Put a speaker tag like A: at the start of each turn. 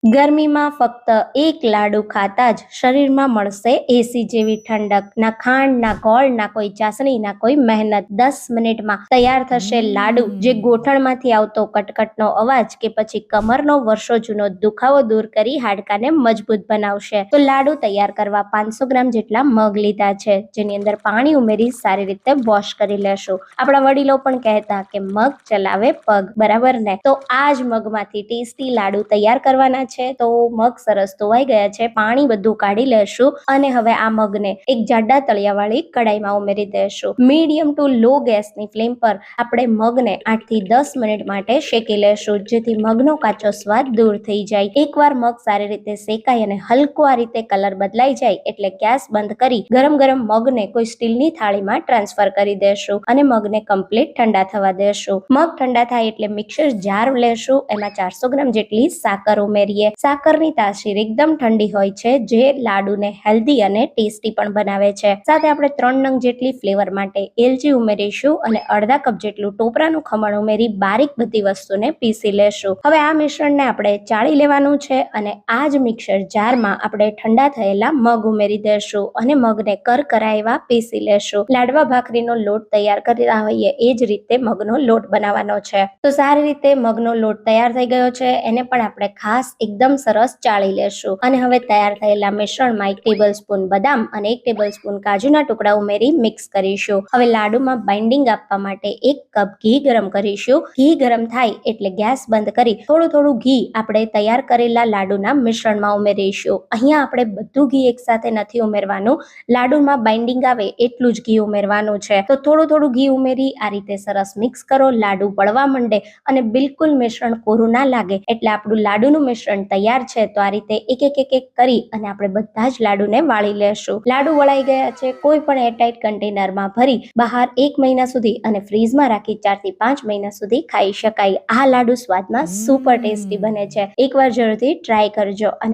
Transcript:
A: ગરમીમાં ફક્ત એક લાડુ ખાતા જ શરીરમાં મળશે એસી જેવી ઠંડક. ના ખાંડ, ના ગોળ, ના કોઈ ચાસણી, ના કોઈ મહેનત. 10 મિનિટમાં તૈયાર થશે લાડુ, જે ગોઠણમાંથી આવતો કટકટનો અવાજ કે પછી કમરનો વર્ષો જૂનો દુખાવો દૂર કરી હાડકાને મજબૂત બનાવશે. તો લાડુ તૈયાર કરવા 500 ગ્રામ જેટલા મગ લીધા છે, જેની અંદર પાણી ઉમેરી સારી રીતે વોશ કરી લેશું. આપણા વડીલો પણ કહેતા કે મગ ચલાવે પગ, બરાબર ને? તો આ જ મગમાંથી ટેસ્ટી લાડુ તૈયાર કરવાના છે. તો મગ સરસ ધોવાઈ ગયા છે, પાણી બધું કાઢી લેશું અને હવે આ મગને એક જાડા તળિયાવાળી કડાઈમાં ઉમેરી દેશું. મીડિયમ ટુ લો ગેસની ફ્લેમ પર આપણે મગને 8 થી 10 મિનિટ માટે શેકી લેશું, જેથી મગનો કાચો સ્વાદ દૂર થઈ જાય. એકવાર મગ સારી રીતે શેકાય અને હલકો આ રીતે કલર બદલાઈ જાય એટલે ગેસ બંધ કરી ગરમ ગરમ મગને કોઈ સ્ટીલની થાળીમાં ટ્રાન્સફર કરી દેશું અને મગને કમ્પ્લીટ ઠંડા થવા દેશું. મગ ઠંડા થાય એટલે મિક્સર જાર લેશું, એમાં 400 ગ્રામ જેટલી સાકર ઉમેરીએ. સાકરની તાસીર એકદમ ઠંડી હોય છે, જે લાડુને હેલ્ધી અને ટેસ્ટી પણ બનાવે છે. સાથે આપણે 3 નંગ જેટલી ફ્લેવર માટે એલચી ઉમેરીશું અને અડધા કપ જેટલું ટોપરાનું ખમણ ઉમેરી બારીક બધી વસ્તુને પીસી લેશું. હવે આ મિશ્રણને આપણે ચાળી લેવાનું છે અને આ જ મિક્સર જારમાં આપણે ઠંડા થયેલા મગ ઉમેરી દેશું અને મગને કરકરાએવા પીસી લેશું. લાડવા ભાખરીનો લોટ તૈયાર કરતા હોઈએ એ જ રીતે મગનો લોટ બનાવવાનો છે. તો સારી રીતે મગનો લોટ તૈયાર થઈ ગયો છે, એને પણ આપણે ખાસ એકદમ સરસ ચાળી લેશું અને હવે તૈયાર થયેલા મિશ્રણમાં 1 ટેબલ સ્પૂન બદામ અને 1 ટેબલ સ્પૂન કાજુના ટુકડા ઉમેરી મિક્સ કરીશું. હવે લાડુમાં બાઇન્ડિંગ આપવા માટે 1 કપ ઘી ગરમ કરીશું. ઘી ગરમ થાય એટલે ગેસ બંધ કરી થોડું ઘી આપણે તૈયાર કરેલા લાડુના મિશ્રણમાં ઉમેરીશું. અહીંયા આપણે બધું ઘી એકસાથે નથી ઉમેરવાનું, લાડુમાં બાઇન્ડિંગ આવે એટલું જ ઘી ઉમેરવાનું છે. તો થોડું ઘી ઉમેરી આ રીતે સરસ મિક્સ કરો. લાડુ વળવા માંડે અને બિલકુલ મિશ્રણ કોરું ના લાગે એટલે આપણું લાડુનું મિશ્રણ તૈયાર છે. તો આ રીતે એક કરી અને આપણે બધા જ લાડુને વાળી લેશું. લાડુ વળાઈ ગયા છે, કોઈ પણ એરટાઇટ કન્ટેનરમાં ભરી બહાર 1 મહિના સુધી અને ફ્રીઝમાં રાખી 4 થી 5 મહિના સુધી ખાઈ શકાય. આ લાડુ સ્વાદમાં સુપર ટેસ્ટી બને છે, એકવાર જરૂરથી ટ્રાય કરજો. અને